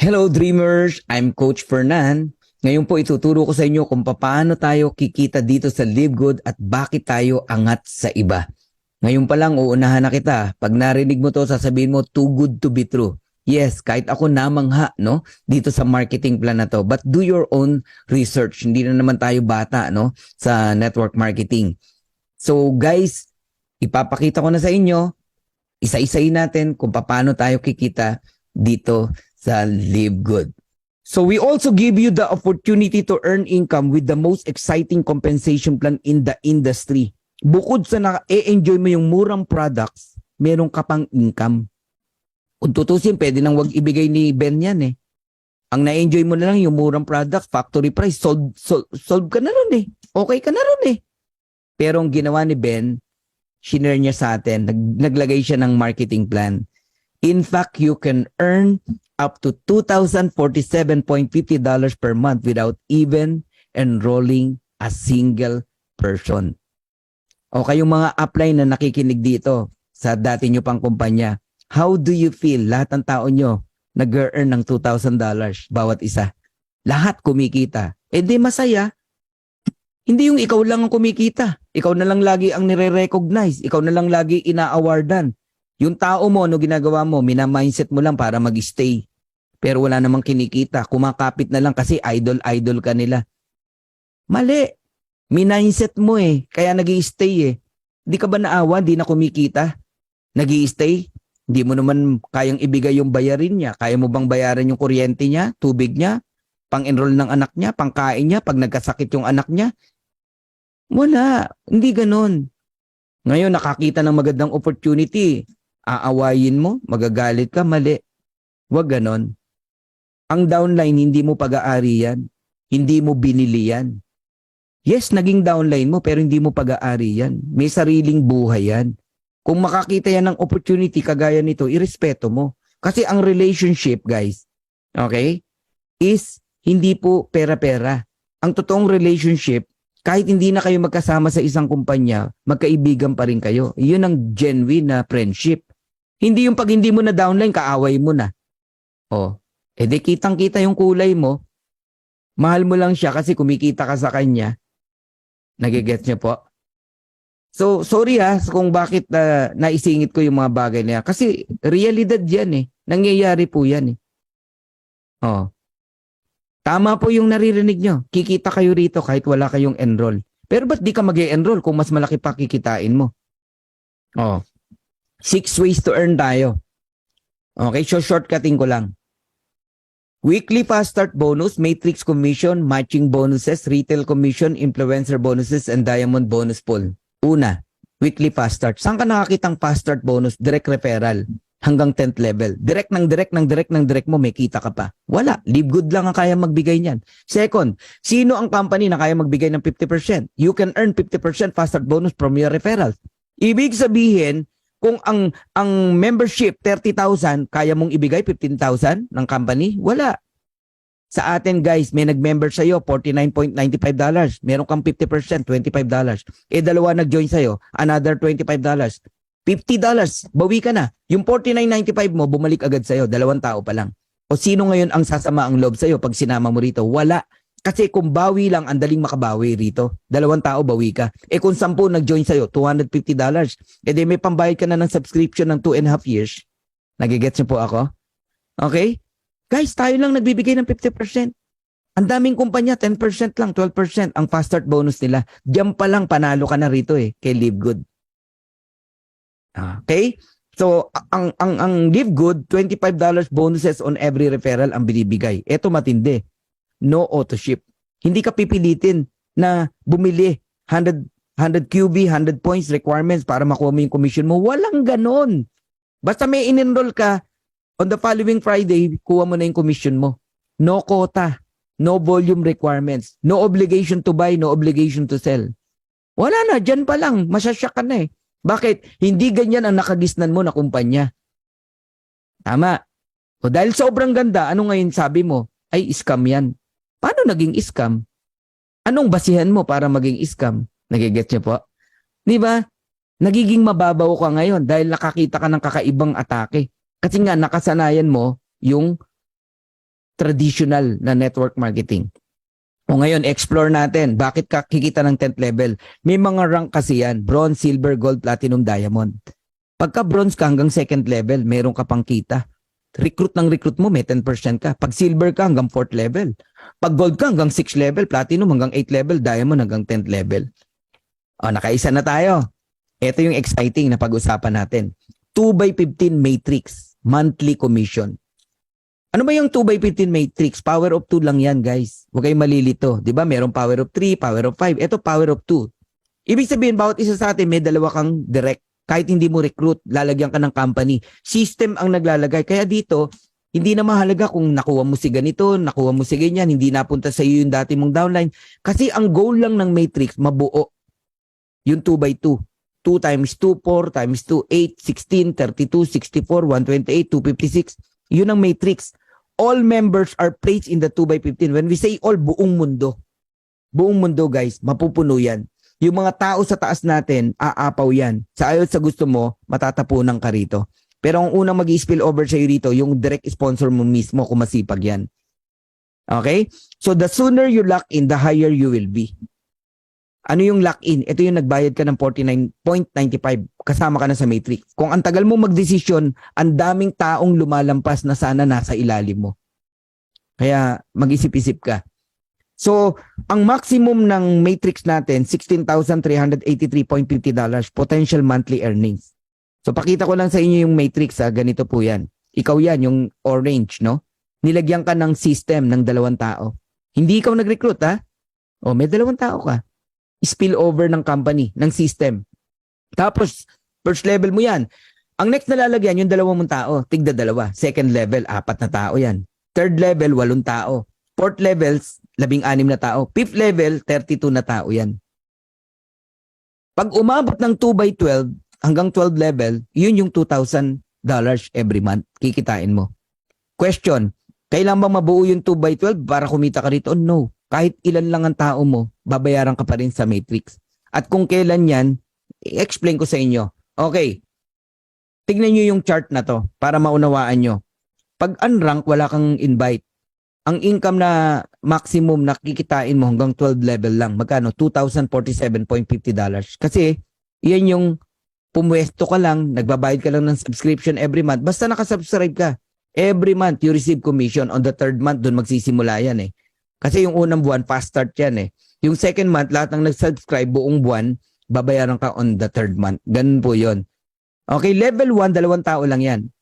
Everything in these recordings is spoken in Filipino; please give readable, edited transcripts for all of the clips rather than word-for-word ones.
Hello Dreamers! I'm Coach Fernan. Ngayon po ituturo ko sa inyo kung paano tayo kikita dito sa Live Good at bakit tayo angat sa iba. Ngayon pa lang uunahan na kita. Pag narinig mo to, sasabihin mo too good to be true. Yes, kahit ako namangha no, dito sa marketing plan na to. But do your own research. Hindi na naman tayo bata no, sa network marketing. So guys, ipapakita ko na sa inyo, isa-isayin natin kung paano tayo kikita dito sa Live Good. So we also give you the opportunity to earn income with the most exciting compensation plan in the industry. Bukod sa na-enjoy mo yung murang products, meron ka pang income. Kung tutusin, pwede nang wag ibigay ni Ben yan eh. Ang na-enjoy mo na lang yung murang products, factory price, solve ka na ron eh. Okay ka na ron eh. Pero ang ginawa ni Ben, shinare niya sa atin, naglagay siya ng marketing plan. In fact, you can earn up to $2,047.50 per month without even enrolling a single person. O kayong mga upline na nakikinig dito sa dati nyo pang kumpanya, how do you feel? Lahat ng tao nyo nag-earn ng $2,000 bawat isa. Lahat kumikita. Eh di masaya. Hindi yung ikaw lang ang kumikita. Ikaw na lang lagi ang nire-recognize. Ikaw na lang lagi ina-awardan. Yung tao mo, ano ginagawa mo, mina-mindset mo lang para mag-stay. Pero wala namang kinikita. Kumakapit na lang kasi idol-idol ka nila. Mali. Mindset mo eh. Kaya nag-i-stay eh. Di ka ba naawa? Di na kumikita? Nag-i-stay? Hindi mo naman kayang ibigay yung bayarin niya. Kaya mo bang bayaran yung kuryente niya, tubig niya, pang-enroll ng anak niya, pang-kain niya, pag nagkasakit yung anak niya? Wala. Hindi ganon. Ngayon, nakakita ng magandang opportunity. Aawayin mo, magagalit ka, mali. Huwag ganon. Ang downline, hindi mo pag-aari yan. Hindi mo binili yan. Yes, naging downline mo, pero hindi mo pag-aari yan. May sariling buhay yan. Kung makakita yan ng opportunity kagaya nito, irespeto mo. Kasi ang relationship, guys, okay, is hindi po pera-pera. Ang totoong relationship, kahit hindi na kayo magkasama sa isang kumpanya, magkaibigan pa rin kayo. Yun ang genuine na friendship. Hindi yung pag hindi mo na downline, kaaway mo na. Oh, edi kitang-kita yung kulay mo. Mahal mo lang siya kasi kumikita ka sa kanya. Nagigets niyo po? So, sorry kung bakit naisingit ko yung mga bagay niya. Kasi realidad yan eh. Nangyayari po yan eh. Oh. Tama po yung naririnig nyo. Kikita kayo rito kahit wala kayong enroll. Pero ba't di ka mag-e-enroll kung mas malaki pa kikitain mo? Oh. 6 ways to earn tayo. Okay, so shortcutting ko lang. Weekly fast start bonus, matrix commission, matching bonuses, retail commission, influencer bonuses, and diamond bonus pool. Una, weekly fast start. Saan ka nakakitang fast start bonus? Direct referral. Hanggang 10th level. Direct mo, may kita ka pa. Wala. Live Good lang ang kaya magbigay niyan. Second, sino ang company na kaya magbigay ng 50%? You can earn 50% fast start bonus from your referrals. Ibig sabihin, kung ang membership 30,000, kaya mong ibigay 15,000 ng company? Wala. Sa atin guys, may nag-member sa'yo, $49.95. Meron kang 50%, $25. Eh dalawa nag-join sa'yo, another $25. $50, bawi ka na. Yung $49.95 mo, bumalik agad sa'yo. 2 tao pa lang. O sino ngayon ang sasama ang loob sa'yo pag sinama mo rito? Wala. Kasi kung bawi lang, ang daling makabawi rito. 2 tao, bawi ka. Eh kung 10 nag-join sa'yo, $250. Eh di may pambayad ka na ng subscription ng 2.5 years. Nagigets niyo po ako? Okay? Guys, tayo lang nagbibigay ng 50%. Ang daming kumpanya, 10% lang, 12% ang fast start bonus nila. Diyan pa lang panalo ka na rito eh, kay Live Good. Okay? So, ang Live Good, $25 bonuses on every referral ang binibigay. Ito matindi. No auto ship. Hindi ka pipilitin na bumili 100 QB, 100 points requirements para makuha mo yung commission mo. Walang ganon. Basta may in-enroll ka, on the following Friday, kuha mo na yung commission mo. No quota. No volume requirements. No obligation to buy, no obligation to sell. Wala na, dyan pa lang. Masyasyak ka na eh. Bakit? Hindi ganyan ang nakagisnan mo na kumpanya. Tama. O dahil sobrang ganda, ano ngayon sabi mo? Ay, scam yan. Paano naging scam? Anong basihan mo para maging scam? Nagigets niyo po? Di ba? Nagiging mababaw ka ngayon dahil nakakita ka ng kakaibang atake. Kasi nga, nakasanayan mo yung traditional na network marketing. O ngayon, explore natin. Bakit ka kikita ng 10th level? May mga rank kasi yan. Bronze, silver, gold, platinum, diamond. Pagka bronze ka hanggang 2nd level, meron ka pang kita. Recruit mo, may 10% ka. Pag silver ka hanggang 4th level. Pag gold ka hanggang 6th level, platinum hanggang 8th level, diamond hanggang 10th level. O, nakaisa na tayo. Ito yung exciting na pag-usapan natin. 2x15 matrix, monthly commission. Ano ba yung 2x15 matrix? Power of 2 lang yan, guys. Huwag kayong malilito. Di ba? Merong power of 3, power of 5. Ito, power of 2. Ibig sabihin, bawat isa sa atin may dalawa kang direct. Kahit hindi mo recruit, lalagyan ka ng company. System ang naglalagay. Kaya dito, hindi na mahalaga kung nakuha mo si ganito, nakuha mo si ganyan, hindi napunta sa iyo yung dati mong downline. Kasi ang goal lang ng matrix, mabuo. Yung 2x2. 2 times 2, 4 times 2, 8, 16, 32, 64, 128, 256. Yun ang matrix. All members are placed in the 2x15. When we say all, buong mundo. Buong mundo, guys, mapupuno yan. Yung mga tao sa taas natin, aapaw yan. Sa ayaw sa gusto mo, matatapunan ka rito. Pero ang unang mag-i-spill over sa'yo rito, yung direct sponsor mo mismo kung masipag yan. Okay? So the sooner you lock in, the higher you will be. Ano yung lock-in? Ito yung nagbayad ka ng 49.95 kasama ka na sa matrix. Kung ang tagal mo magdesisyon, ang daming taong lumalampas na sana nasa ilalim mo. Kaya mag-isip-isip ka. So, ang maximum ng matrix natin, $16,383.50 potential monthly earnings. So, pakita ko lang sa inyo yung matrix. Ganito po yan. Ikaw yan, yung orange, no? Nilagyan ka ng system ng 2 tao. Hindi ikaw nag-recruit, ha? O, may 2 tao ka. Spill over ng company, ng system. Tapos, first level mo yan. Ang next na lalagyan, yung 2 mong tao, tigda 2. Second level, 4 na tao yan. Third level, 8 tao. Fourth level, 16 na tao. Fifth level, 32 na tao yan. Pag umabot ng 2x12 hanggang 12 level, yun yung $2,000 every month. Kikitain mo. Question, kailan ba mabuo yung 2x12 para kumita ka rito? No. Kahit ilan lang ang tao mo, babayaran ka pa rin sa matrix. At kung kailan yan, i-explain ko sa inyo. Okay, tignan nyo yung chart na to para maunawaan nyo. Pag unrank, wala kang invite. Ang income na maximum na kikitain mo hanggang 12 level lang. Magkano? $2,047.50. Kasi yan yung pumwesto ka lang, nagbabayad ka lang ng subscription every month. Basta nakasubscribe ka. Every month, you receive commission. On the 3rd month, dun magsisimula yan eh. Kasi yung unang buwan, fast start yan eh. Yung 2nd month, lahat ng nag-subscribe buong buwan, babayaran ka on the 3rd month. Ganun po yon. Okay, level 1, 2 tao lang yan.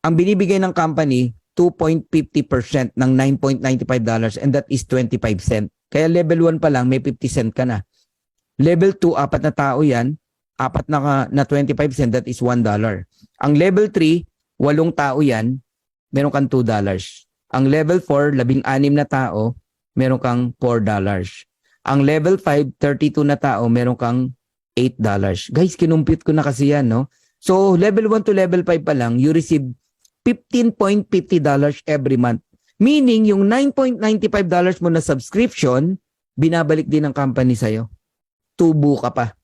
Ang binibigay ng company, 2.50% ng $9.95 and that is 25 cent. Kaya level 1 pa lang, may 50 cent ka na. Level 2, 4 na tao yan, 4 na 25 cent, that is $1. Ang level 3, 8 tao yan, meron kang $2. Ang level 4, 16 na tao, meron kang $4. Ang level 5, 32 na tao, meron kang $8. Guys, kinumpute ko na kasi yan, no? So, level 1 to level 5 pa lang, you receive $15.50 every month. Meaning, yung $9.95 mo na subscription, binabalik din ng company sa'yo. Tubo ka pa.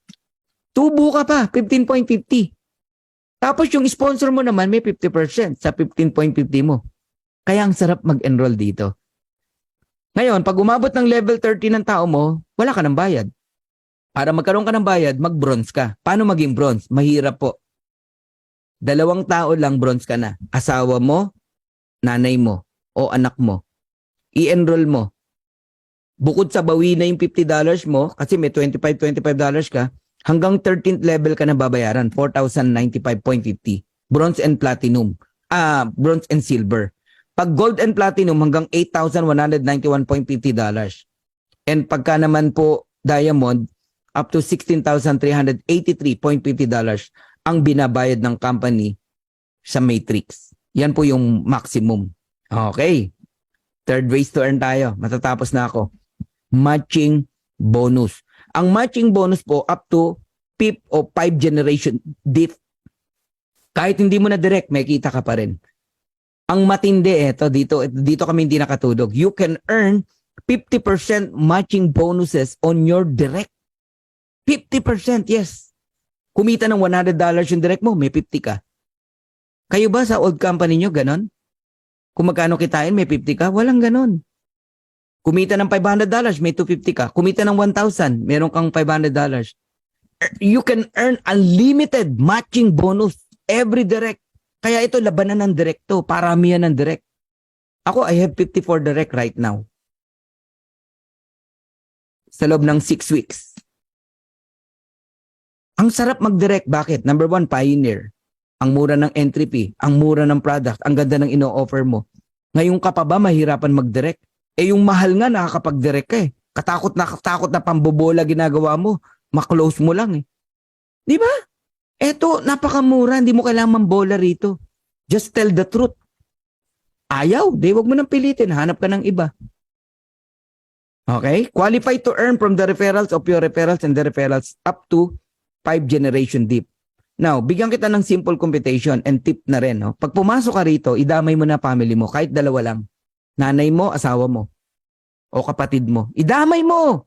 Tubo ka pa, 15.50. Tapos yung sponsor mo naman, may 50% sa 15.50 mo. Kaya ang sarap mag-enroll dito. Ngayon, pag umabot ng level 30 ng tao mo, wala ka ng bayad. Para magkaroon ka ng bayad, mag-bronze ka. Paano maging bronze? Mahirap po. 2 tao lang bronze ka na. Asawa mo, nanay mo, o anak mo. I-enroll mo. Bukod sa bawi na yung $50 mo, kasi may $25 ka, hanggang 13th level ka na babayaran, $4,095.50. Bronze and platinum. Bronze and silver. Pag gold and platinum, hanggang $8,191.50. And pagka naman po diamond, up to $16,383.50 ang binabayad ng company sa matrix. Yan po yung maximum. Okay. Third ways to earn tayo. Matatapos na ako. Matching bonus. Ang matching bonus po up to 5th o 5 generation diff. Kahit hindi mo na direct, may kita ka pa rin. Ang matindi dito kami hindi nakatulog. You can earn 50% matching bonuses on your direct. 50%, yes. Kumita ng $100 yung direct mo, may 50 ka. Kayo ba sa old company nyo, ganon? Kung magkano kitain, may 50 ka? Walang ganon. Kumita ng $500, may 250 ka. Kumita ng 1,000, meron kang $500. You can earn unlimited matching bonus every direct. Kaya ito, labanan ng direct to. Paramihan ng direct. Ako, I have 54 direct right now. Sa loob ng 6 weeks. Ang sarap mag-direct. Bakit? Number 1, pioneer. Ang mura ng entry fee. Ang mura ng product. Ang ganda ng ino-offer mo. Ngayon ka pa ba mahirapan mag-direct? Eh yung mahal nga nakakapag-direct ka eh. Katakot na pambobola ginagawa mo. Ma-close mo lang eh. Di ba? Eto, napakamura. Hindi mo kailangan mambola rito. Just tell the truth. Ayaw. Di, wag mo nang pilitin. Hanap ka ng iba. Okay? Qualified to earn from the referrals of your referrals and the referrals up to 5 generation deep. Now, bigyan kita ng simple computation and tip na rin. No? Pag pumasok ka rito, idamay mo na family mo. Kahit dalawa lang. Nanay mo, asawa mo. O kapatid mo. Idamay mo!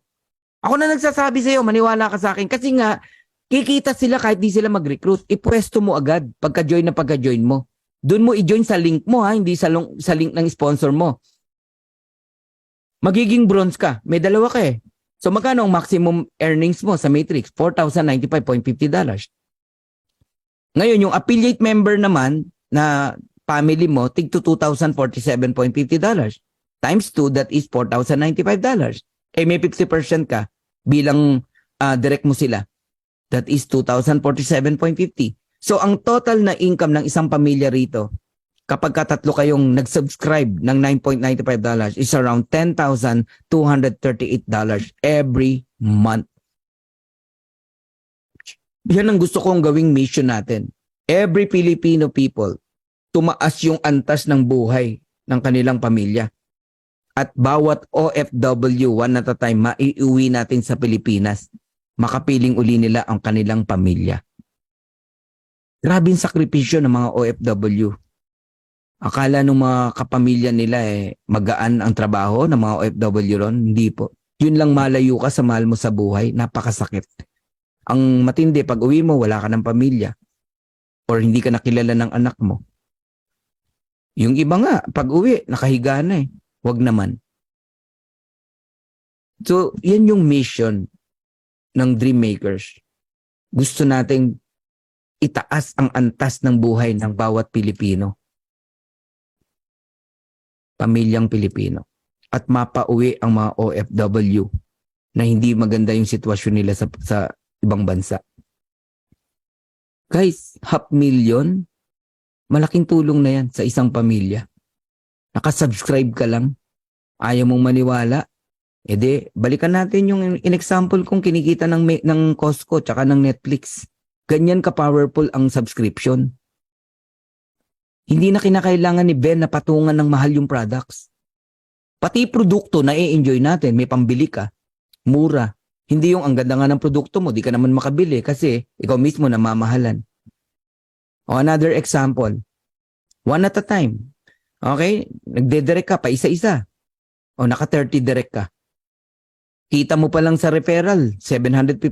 Ako na nagsasabi sa'yo, maniwala ka sa akin. Kasi nga, kikita sila kahit di sila mag-recruit. Ipwesto mo agad pagka-join na pagka-join mo. Doon mo i-join sa link mo ha, hindi sa link ng sponsor mo. Magiging bronze ka. May dalawa ka eh. So magkano ang maximum earnings mo sa Matrix? $4,095.50. Ngayon, yung affiliate member naman na family mo, tig to $2,047.50. Times 2, that is $4,095. Eh may 50% ka bilang direct mo sila. That is $2,047.50. So ang total na income ng isang pamilya rito, kapag katatlo kayong nag-subscribe ng $9.95 is around $10,238 every month. Yan ang gusto kong gawing mission natin. Every Filipino people, tumaas yung antas ng buhay ng kanilang pamilya. At bawat OFW, one at a time, maiuwi natin sa Pilipinas. Makapiling uli nila ang kanilang pamilya. Grabing sakripisyo ng mga OFW. Akala ng mga kapamilya nila magaan ang trabaho ng mga OFW ron. Hindi po. Yun lang malayo ka sa mahal mo sa buhay. Napakasakit. Ang matindi, pag uwi mo, wala ka ng pamilya. Or hindi ka nakilala ng anak mo. Yung iba nga, pag uwi, nakahiga na eh. Wag naman. So, yan yung mission ng Dream Makers. Gusto nating itaas ang antas ng buhay ng bawat Pilipino. Pamilyang Pilipino. At mapauwi ang mga OFW na hindi maganda yung sitwasyon nila sa ibang bansa. Guys, 500,000, malaking tulong na yan sa isang pamilya. Nakasubscribe ka lang, ayaw mong maniwala, edi balikan natin yung in-example kong kinikita ng Costco tsaka ng Netflix. Ganyan ka-powerful ang subscription. Hindi na kinakailangan ni Ben na patungan ng mahal yung products. Pati produkto na i-enjoy natin, may pambili ka, mura. Hindi yung ang ganda nga ng produkto mo, di ka naman makabili kasi ikaw mismo namamahalan. O another example, one at a time. Okay? Nagde-direct ka pa isa-isa. O naka-30 direct ka. Kita mo pa lang sa referral, $750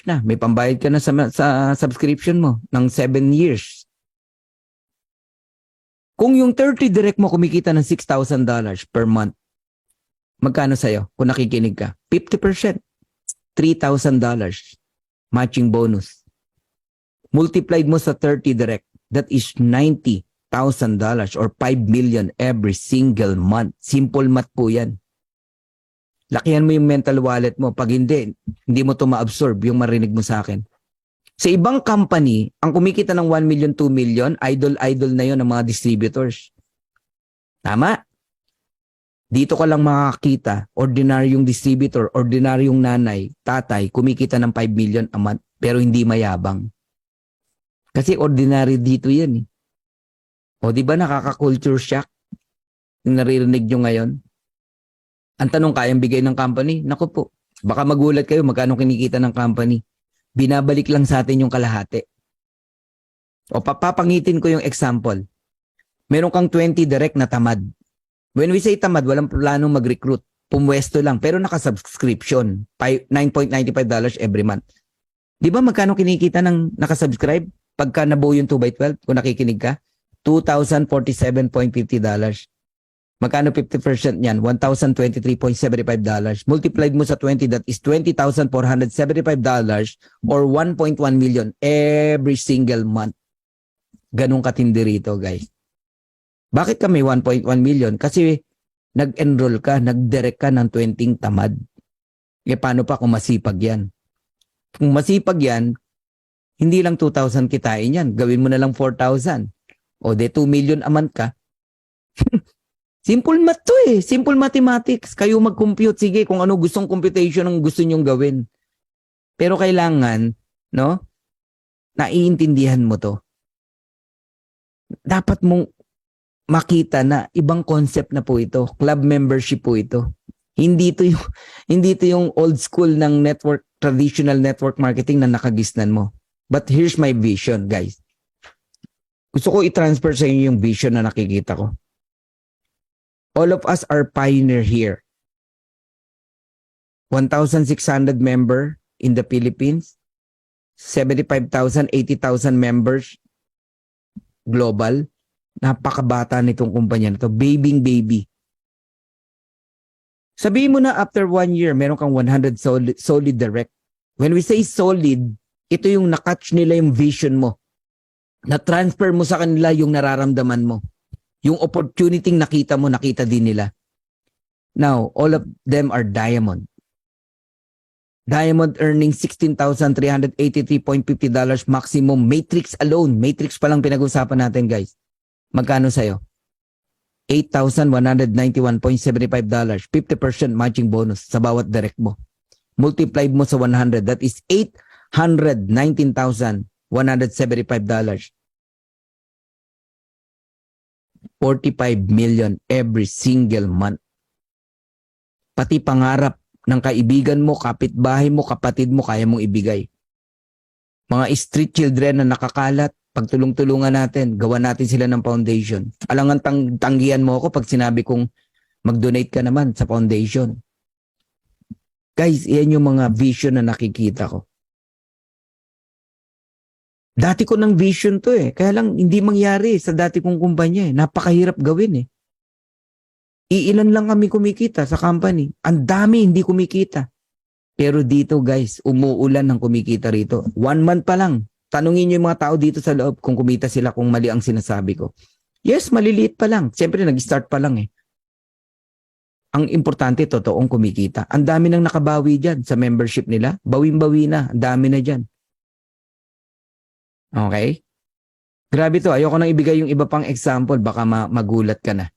na. May pambayad ka na sa subscription mo ng 7 years. Kung yung 30 direct mo kumikita ng $6,000 per month, magkano sa'yo kung nakikinig ka? 50%. $3,000 matching bonus. Multiplied mo sa 30 direct, that is $90,000 or 5 million every single month. Simple math po yan. Lakihan mo yung mental wallet mo. Pag hindi mo to ma-absorb yung marinig mo sa akin. Sa ibang company, ang kumikita ng 1 million, 2 million, idol na yon ng mga distributors. Tama? Dito ka lang makakita, ordinaryong distributor, ordinaryong nanay, tatay, kumikita ng 5 million a month, pero hindi mayabang. Kasi ordinary dito yan eh. O di ba nakaka-culture shock? Yung naririnig nyo ngayon? Ang tanong, kayang bigay ng company? Naku po, baka magulat kayo magkano kinikita ng company. Binabalik lang sa atin yung kalahati. O papapangitin ko yung example. Meron kang 20 direct na tamad. When we say tamad, walang planong mag-recruit. Pumwesto lang, pero naka-subscription. $9.95 every month. Di ba magkano kinikita ng nakasubscribe? Pagka nabuo yung 2x12, kung nakikinig ka, $2,047.50. Magkano 50% niyan? $1,023.75. Multiplied mo sa 20, that is $20,475 or 1.1 million every single month. Ganun katindi rito, guys. Bakit kami 1.1 million? Kasi nag-enroll ka, nag-direct ka ng 20 tamad. E paano pa kung masipag yan? Kung masipag yan, hindi lang 2,000 kitain yan. Gawin mo na lang 4,000. O de 2 million a month ka. Simple math to eh. Simple mathematics. Kayo mag-compute. Sige, kung ano gustong computation ang gusto nyong gawin. Pero kailangan, no? Naiintindihan mo to. Dapat mong makita na ibang concept na po ito. Club membership po ito. Hindi to yung old school ng traditional network marketing na nakagisnan mo. But here's my vision, guys. Gusto ko i-transfer sa inyo yung vision na nakikita ko. All of us are pioneer here. 1,600 member in the Philippines. 75,000, 80,000 members global. Napakabata nitong kumpanya na to. Baby. Sabihin mo na after 1 year, meron kang 100 solid direct. When we say solid, ito yung nakatch nila yung vision mo. Na-transfer mo sa kanila yung nararamdaman mo. Yung opportunity nakita mo, nakita din nila. Now, all of them are diamond. Diamond earning $16,383.50 maximum. Matrix alone. Matrix pa lang pinag-usapan natin, guys. Magkano sa'yo? $8,191.75. 50% matching bonus sa bawat direct mo. Multiplied mo sa 100. That is $819,175. 45 million every single month. Pati pangarap ng kaibigan mo, kapitbahay mo, kapatid mo, kaya mong ibigay. Mga street children na nakakalat, pagtulong-tulungan natin, gawa natin sila ng foundation. Alangan tanggihan mo ako pag sinabi kong mag-donate ka naman sa foundation. Guys, yan yung mga vision na nakikita ko. Dati ko ng vision to eh. Kaya lang hindi mangyari sa dati kong kumpanya eh. Napakahirap gawin eh. Iilan lang kami kumikita sa company. Ang dami hindi kumikita. Pero dito guys, umuulan ng kumikita rito. 1 month pa lang. Tanungin niyo yung mga tao dito sa loob kung kumita sila kung mali ang sinasabi ko. Yes, maliliit pa lang. Siyempre nag-start pa lang eh. Ang importante, totoong kumikita. Ang dami nang nakabawi dyan sa membership nila. Bawing-bawi na. Ang dami na dyan. Okay? Grabe to. Ayoko nang ibigay yung iba pang example. Baka magulat ka na.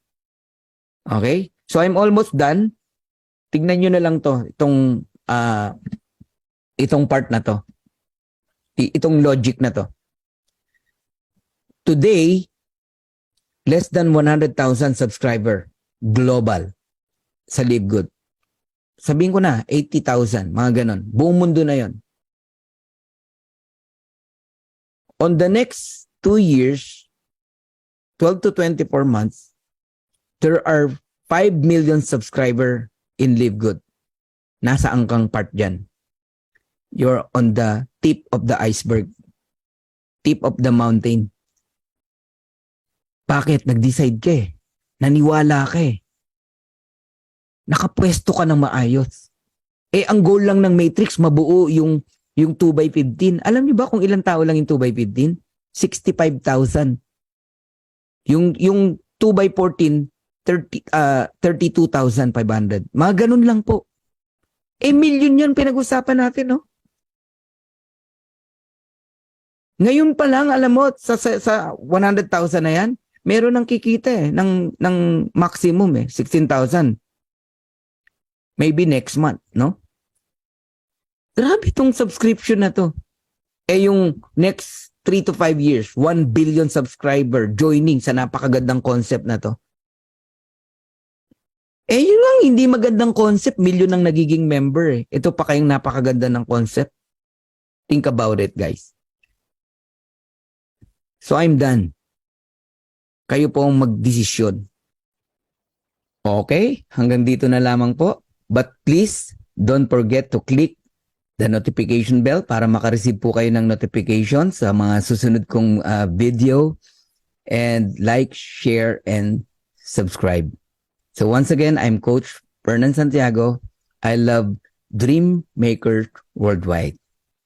Okay? So I'm almost done. Tignan nyo na lang to. Itong part na to. Itong logic na to. Today, less than 100,000 subscriber global sa LiveGood. Sabihin ko na, 80,000, mga ganon. Buong mundo na yon. On the next 2 years, 12 to 24 months, there are 5 million subscriber in LiveGood. Nasaan kang part dyan? You're on the tip of the iceberg. Tip of the mountain. Bakit? Nag-decide ka eh. Naniwala ka eh. Nakapwesto ka ng maayos. Eh, ang goal lang ng Matrix, mabuo yung 2x15. Alam niyo ba kung ilang tao lang yung 2x15? 65,000. Yung 2x14, 32,500. Mga ganun lang po. Eh, million yan pinag-usapan natin, no? Ngayon pa lang, alam mo, sa 100,000 na yan, meron nang kikita eh, ng maximum eh, 16,000. Maybe next month, no? Grabe itong subscription na to. Eh yung next 3 to 5 years, 1 billion subscriber joining sa napakagandang concept na to. Eh yun lang, hindi magandang concept, million ang nagiging member eh. Ito pa kayong napakaganda ng concept. Think about it, guys. So I'm done. Kayo po ang magdesisyon. Okay? Hanggang dito na lamang po. But please, don't forget to click the notification bell para makareceive po kayo ng notification sa mga susunod kong video. And like, share, and subscribe. So once again, I'm Coach Fernan Santiago. I love Dream Maker Worldwide.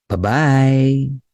Bye-bye!